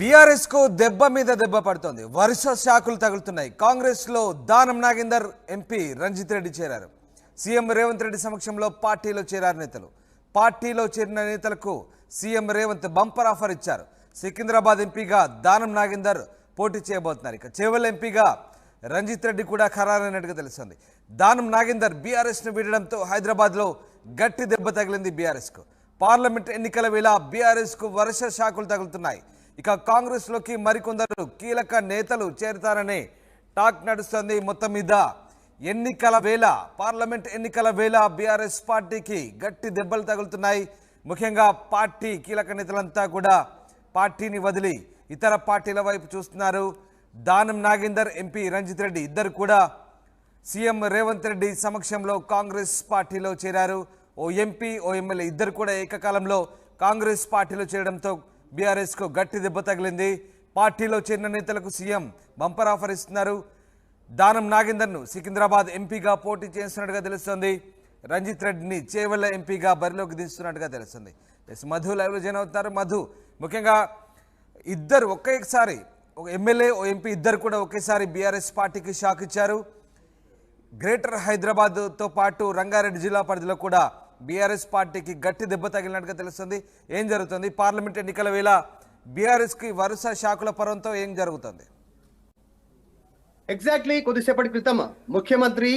BRS కు దెబ్బ మీద దెబ్బ పడుతోంది. వరుస షాకులు తగులుతున్నాయి. కాంగ్రెస్ లో దానం నాగేందర్ ఎంపీ రంజిత్ రెడ్డి చేరారు. సీఎం రేవంత్ రెడ్డి సమక్షంలో పార్టీలో చేరారు నేతలు. పార్టీలో చేరిన నేతలకు సీఎం రేవంత్ బంపర్ ఆఫర్ ఇచ్చారు. సికింద్రాబాద్ ఎంపీగా దానం నాగేందర్ పోటీ చేయబోతున్నారు. ఇక చేవెళ్ల ఎంపీగా రంజిత్ రెడ్డి కూడా ఖరారైనట్టుగా తెలుస్తుంది. దానం నాగేందర్ బీఆర్ఎస్ ను వీడడంతో హైదరాబాద్ లో గట్టి దెబ్బ తగిలింది బీఆర్ఎస్ కు. పార్లమెంట్ ఎన్నికల వేళ బీఆర్ఎస్ కు వరుస షాకులు తగులుతున్నాయి. ఇక కాంగ్రెస్ లోకి మరికొందరు కీలక నేతలు చేరతారనే టాక్ నడుస్తుంది. మొత్తం మీద ఎన్నికల వేళ, పార్లమెంట్ ఎన్నికల వేళ బీఆర్ఎస్ పార్టీకి గట్టి దెబ్బలు తగులుతున్నాయి. ముఖ్యంగా పార్టీ కీలక నేతలంతా కూడా పార్టీని వదిలి ఇతర పార్టీల వైపు చూస్తున్నారు. దానం నాగేందర్, ఎంపీ రంజిత్ రెడ్డి ఇద్దరు కూడా సీఎం రేవంత్ రెడ్డి సమక్షంలో కాంగ్రెస్ పార్టీలో చేరారు. ఓ ఎంపీ, ఓ ఎమ్మెల్యే ఇద్దరు కూడా ఏకకాలంలో కాంగ్రెస్ పార్టీలో చేరడంతో బీఆర్ఎస్ కు గట్టి దెబ్బ తగిలింది. పార్టీలో చేరిన నేతలకు సీఎం బంపర్ ఆఫర్ ఇస్తున్నారు. దానం నాగేందర్ను సికింద్రాబాద్ ఎంపీగా పోటీ చేస్తున్నట్టుగా తెలుస్తుంది. రంజిత్ రెడ్డిని చేవెళ్ల ఎంపీగా బరిలోకి దిస్తున్నట్టుగా తెలుస్తుంది. మధు లైవ్లో జాయిన్ అవుతున్నారు. మధు, ముఖ్యంగా ఇద్దరు ఒకేసారి, ఒక ఎమ్మెల్యే, ఓ ఎంపీ ఇద్దరు కూడా ఒకేసారి బీఆర్ఎస్ పార్టీకి షాక్ ఇచ్చారు. గ్రేటర్ హైదరాబాద్తో పాటు రంగారెడ్డి జిల్లా పరిధిలో కూడా బీఆర్ఎస్ పార్టీకి గట్టి దెబ్బ తగిలినట్టుగా తెలుస్తుంది. ఏం జరుగుతుంది? పార్లమెంట్ ఎన్నికల వేళ బీఆర్ఎస్కి వరుస షాకుల పర్వంతో ఏం జరుగుతుంది? ఎగ్జాక్ట్లీ కొద్దిసేపటి క్రితం ముఖ్యమంత్రి,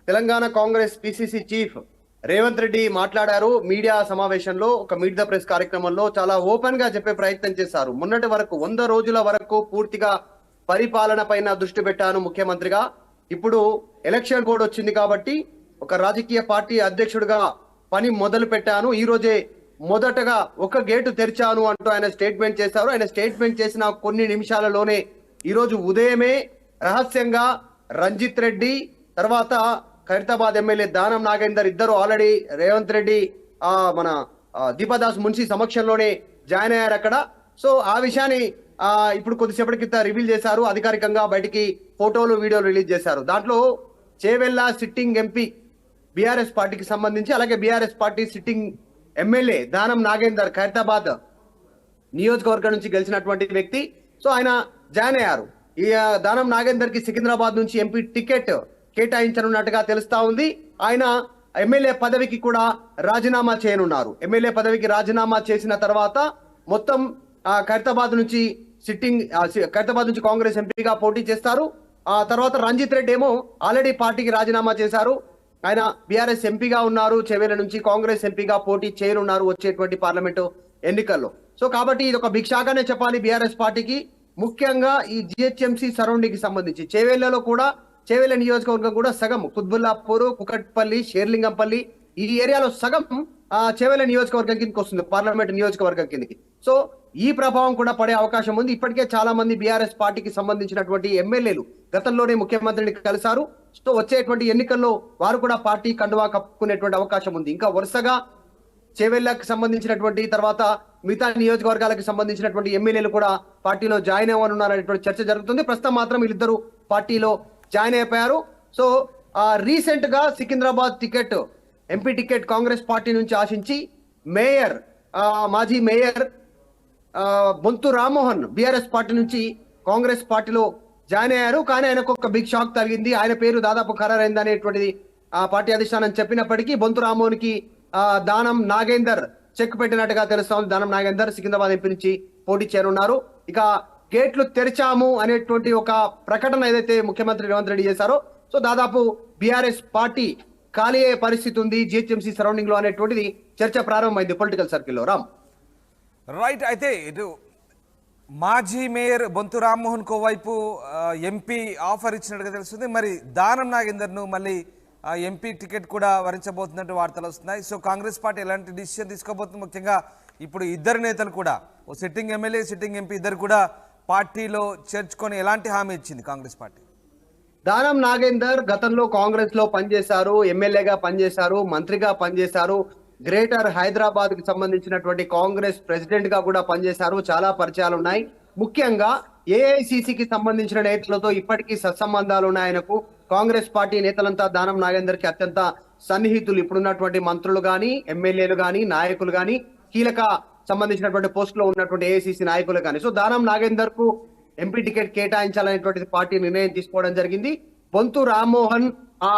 తెలంగాణ కాంగ్రెస్ పిసిసి చీఫ్ రేవంత్ రెడ్డి మాట్లాడారు. మీడియా సమావేశంలో, ఒక మీట్ ద ప్రెస్ కార్యక్రమంలో చాలా ఓపెన్ గా చెప్పే ప్రయత్నం చేశారు. మొన్నటి వరకు 100 రోజుల వరకు పూర్తిగా పరిపాలన పైన దృష్టి పెట్టాను ముఖ్యమంత్రిగా. ఇప్పుడు ఎలక్షన్ కోడ్ వచ్చింది కాబట్టి ఒక రాజకీయ పార్టీ అధ్యక్షుడిగా పని మొదలు పెట్టాను. ఈ రోజే మొదటగా ఒక గేటు తెరిచాను అంటూ ఆయన స్టేట్మెంట్ చేశారు. ఆయన స్టేట్మెంట్ చేసిన కొన్ని నిమిషాలలోనే ఈరోజు ఉదయమే రహస్యంగా రంజిత్ రెడ్డి, తర్వాత ఖైరతాబాద్ ఎమ్మెల్యే దానం నాగేందర్ ఇద్దరు ఆల్రెడీ రేవంత్ రెడ్డి మన దీపదాస్ మున్షి సమక్షంలోనే జాయిన్ అయ్యారు అక్కడ. సో ఆ విషయాన్ని ఇప్పుడు కొద్దిసేపటి క్రితం రివీల్ చేశారు. అధికారికంగా బయటికి ఫోటోలు, వీడియోలు రిలీజ్ చేశారు. దాంట్లో చేవెళ్ల సిట్టింగ్ ఎంపీ బీఆర్ఎస్ పార్టీకి సంబంధించి, అలాగే BRS party sitting MLA Danam Nagender Khairatabad నియోజకవర్గం నుంచి గెలిచినటువంటి వ్యక్తి. సో ఆయన జాయిన్ అయ్యారు. ఈ దానం నాగేందర్ కి సికింద్రాబాద్ నుంచి ఎంపీ టికెట్ కేటాయించనున్నట్టుగా తెలుస్తా ఉంది. ఆయన ఎమ్మెల్యే పదవికి కూడా రాజీనామా చేయనున్నారు. ఎమ్మెల్యే పదవికి రాజీనామా చేసిన తర్వాత మొత్తం ఖైరతాబాద్ నుంచి ఖైరతాబాద్ నుంచి కాంగ్రెస్ ఎంపీగా పోటీ చేస్తారు. ఆ తర్వాత రంజిత్ రెడ్డి ఏమో ఆల్రెడీ పార్టీకి రాజీనామా చేశారు. ఆయన బీఆర్ఎస్ ఎంపీగా ఉన్నారు. చేవెళ్ల నుంచి కాంగ్రెస్ ఎంపీగా పోటీ చేయనున్నారు వచ్చేటువంటి పార్లమెంటు ఎన్నికల్లో. సో కాబట్టి ఇది ఒక బిగ్ షాక్ అనే చెప్పాలి బీఆర్ఎస్ పార్టీకి. ముఖ్యంగా ఈ జిహెచ్ఎంసీ సరౌండింగ్ కి సంబంధించి చేవెళ్లలో కూడా, చేవెళ్ల నియోజకవర్గం కూడా సగం కుత్బుల్లాపూర్, కుకట్పల్లి, షేర్లింగంపల్లి ఈ ఏరియాలో సగం చేవెళ్ల నియోజకవర్గం కిందకి వస్తుంది, పార్లమెంట్ నియోజకవర్గం కిందకి. సో ఈ ప్రభావం కూడా పడే అవకాశం ఉంది. ఇప్పటికే చాలా మంది బీఆర్ఎస్ పార్టీకి సంబంధించినటువంటి ఎమ్మెల్యేలు గతంలోనే ముఖ్యమంత్రిని కలిశారు. సో వచ్చేటువంటి ఎన్నికల్లో వారు కూడా పార్టీ కండువా కప్పుకునేటువంటి అవకాశం ఉంది. ఇంకా వరుసగా చేవెళ్లకు సంబంధించినటువంటి, తర్వాత మిగతా నియోజకవర్గాలకు సంబంధించినటువంటి ఎమ్మెల్యేలు కూడా పార్టీలో జాయిన్ అవ్వనున్నారనేటువంటి చర్చ జరుగుతుంది. ప్రస్తుతం మాత్రం వీళ్ళిద్దరూ పార్టీలో జాయిన్ అయిపోయారు. సో రీసెంట్ గా Secunderabad ticket, MP ticket Congress party నుంచి ఆశించి మాజీ mayor Bonthu Rammohan BRS party నుంచి కాంగ్రెస్ పార్టీలో జాయిన్ అయ్యారు. కానీ ఆయనకు ఒక బిగ్ షాక్ తగిలింది. ఆయన పేరు దాదాపు ఖరారైంది అనేటువంటిది పార్టీ అధిష్టానం చెప్పినప్పటికీ బొంతు రామ్మోహన్ కి దానం నాగేందర్ చెక్ పెట్టినట్టుగా తెలుస్తా ఉంది. దానం నాగేందర్ సికింద్రాబాద్ ఎంపీ నుంచి పోటీ చేయనున్నారు. ఇక గేట్లు తెరిచాము అనేటువంటి ఒక ప్రకటన ఏదైతే ముఖ్యమంత్రి రేవంత్ రెడ్డి చేశారో, సో దాదాపు బీఆర్ఎస్ పార్టీ ఖాళీ అయ్యే పరిస్థితి ఉంది జిహెచ్ఎంసీ సరౌండింగ్ లో అనేటువంటిది చర్చ ప్రారంభమైంది పొలిటికల్ సర్కిల్లో. రామ్, రైట్. అయితే ఇటు మాజీ మేయర్ బొంతు రామ్మోహన్ కోవైపు ఎంపీ ఆఫర్ ఇచ్చినట్టుగా తెలుస్తుంది. మరి దానం నాగేందర్ను మళ్ళీ ఎంపీ టికెట్ కూడా వరించబోతున్నట్టు వార్తలు వస్తున్నాయి. సో కాంగ్రెస్ పార్టీ ఎలాంటి డిసిషన్ తీసుకోబోతుంది? ముఖ్యంగా ఇప్పుడు ఇద్దరు నేతలు కూడా, ఓ సిట్టింగ్ ఎమ్మెల్యే, సిట్టింగ్ ఎంపీ ఇద్దరు కూడా పార్టీలో చేర్చుకొని ఎలాంటి హామీ ఇచ్చింది కాంగ్రెస్ పార్టీ? దానం నాగేందర్ గతంలో కాంగ్రెస్ లో పనిచేశారు, ఎమ్మెల్యేగా పనిచేశారు, మంత్రిగా పనిచేశారు, గ్రేటర్ హైదరాబాద్ కి సంబంధించినటువంటి కాంగ్రెస్ ప్రెసిడెంట్ గా కూడా పనిచేశారు. చాలా పరిచయాలు ఉన్నాయి. ముఖ్యంగా ఏఐసిసికి సంబంధించిన నేతలతో ఇప్పటికీ సత్సంబంధాలు ఉన్నాయి ఆయనకు. కాంగ్రెస్ పార్టీ నేతలంతా దానం నాగేందర్ కి అత్యంత సన్నిహితులు. ఇప్పుడున్నటువంటి మంత్రులు గాని, ఎమ్మెల్యేలు గాని, నాయకులు గాని, కీలక సంబంధించినటువంటి పోస్ట్ లో ఉన్నటువంటి ఏఐసిసి నాయకులు కానీ. సో దానం నాగేందర్ కు ఎంపీ టికెట్ కేటాయించాలనేటువంటిది పార్టీ నిర్ణయం తీసుకోవడం జరిగింది. బొంతు రామ్మోహన్ ఆ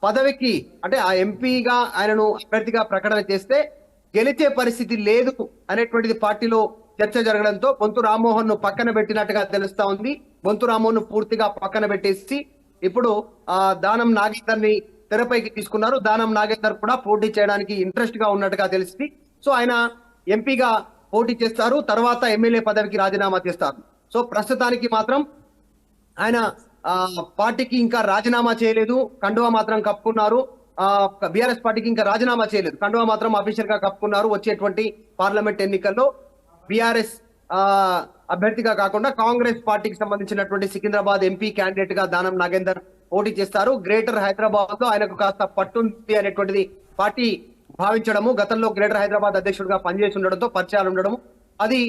పదవికి అంటే ఆ ఎంపీగా ఆయనను అభ్యర్థిగా ప్రకటన చేస్తే గెలిచే పరిస్థితి లేదు అనేటువంటిది పార్టీలో చర్చ జరగడంతో బొంతు రామ్మోహన్ ను పక్కన పెట్టినట్టుగా తెలుస్తా ఉంది. బొంతు రామ్మోహన్ ను పూర్తిగా పక్కన పెట్టేసి ఇప్పుడు దానం నాగేందర్ ని తెరపైకి తీసుకున్నారు. దానం నాగేందర్ కూడా పోటీ చేయడానికి ఇంట్రెస్ట్ గా ఉన్నట్టుగా తెలిసింది. సో ఆయన ఎంపీగా పోటీ చేస్తారు, తర్వాత ఎమ్మెల్యే పదవికి రాజీనామా చేస్తారు. సో ప్రస్తుతానికి మాత్రం ఆయన పార్టీకి ఇంకా రాజీనామా చేయలేదు, కండువా మాత్రం కప్పుకున్నారు. బీఆర్ఎస్ పార్టీకి ఇంకా రాజీనామా చేయలేదు, కండువా మాత్రం అఫీషియల్ గా కప్పుకున్నారు. వచ్చేటువంటి పార్లమెంట్ ఎన్నికల్లో బీఆర్ఎస్ అభ్యర్థిగా కాకుండా కాంగ్రెస్ పార్టీకి సంబంధించినటువంటి సికింద్రాబాద్ ఎంపీ క్యాండిడేట్ గా దానం నాగేందర్ పోటీ చేస్తారు. గ్రేటర్ హైదరాబాద్ లో ఆయనకు కాస్త పట్టుంది అనేటువంటిది పార్టీ భావించడము, గతంలో గ్రేటర్ హైదరాబాద్ అధ్యక్షుడిగా పనిచేసి ఉండడంతో పరిచయాలు ఉండడము అది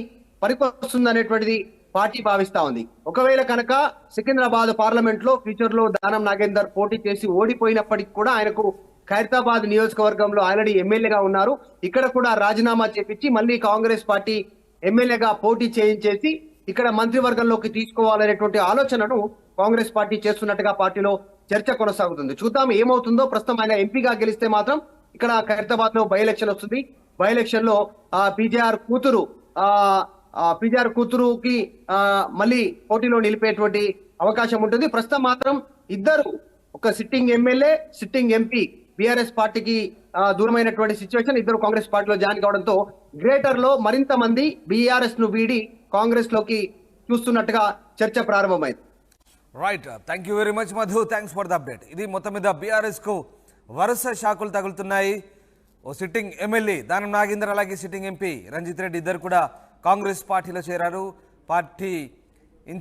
పనికొస్తుంది అనేటువంటిది పార్టీ భావిస్తా ఉంది. ఒకవేళ కనుక సికింద్రాబాద్ పార్లమెంట్ లో ఫ్యూచర్ లో దానం నాగేందర్ పోటీ చేసి ఓడిపోయినప్పటికీ కూడా ఆయనకు ఖైరతాబాద్ నియోజకవర్గంలో ఆల్రెడీ ఎమ్మెల్యేగా ఉన్నారు, ఇక్కడ కూడా రాజీనామా చేపించి మళ్ళీ కాంగ్రెస్ పార్టీ ఎమ్మెల్యేగా పోటీ చేయించేసి ఇక్కడ మంత్రివర్గంలోకి తీసుకోవాలనేటువంటి ఆలోచనను కాంగ్రెస్ పార్టీ చేస్తున్నట్టుగా పార్టీలో చర్చ కొనసాగుతుంది. చూద్దాం ఏమవుతుందో. ప్రస్తుతం ఆయన ఎంపీగా గెలిస్తే మాత్రం ఇక్కడ ఖైరతాబాద్ లో బై ఎలక్షన్ వస్తుంది. బై ఎలక్షన్ లో పీజేఆర్ కూతురుకి మళ్ళీ పోటీలో నిలిపేటువంటి అవకాశం ఉంటుంది. ప్రస్తుతం మాత్రం ఇద్దరు, ఒక sitting MLA, sitting MP BRS పార్టీకి దూరమైనటువంటి సిచ్యువేషన్, ఇద్దరు కాంగ్రెస్ పార్టీలో జాయిన్ కావడంతో గ్రేటర్ లో మరింత మంది బీఆర్ఎస్ ను వీడి కాంగ్రెస్ లోకి చూస్తున్నట్టుగా చర్చ ప్రారంభమైంది. Right, thank you very much Madhu, thanks for the update. ఇది మొత్తం మీద బీఆర్ఎస్ కు వరుస షాకులు తగులుతున్నాయి. ఓ సిట్టింగ్ ఎమ్మెల్యే దానం నాగేందర్, అలాగే సిట్టింగ్ ఎంపీ రంజిత్ రెడ్డి ఇద్దరు కూడా కాంగ్రెస్ పార్టీలో చేరారు. పార్టీ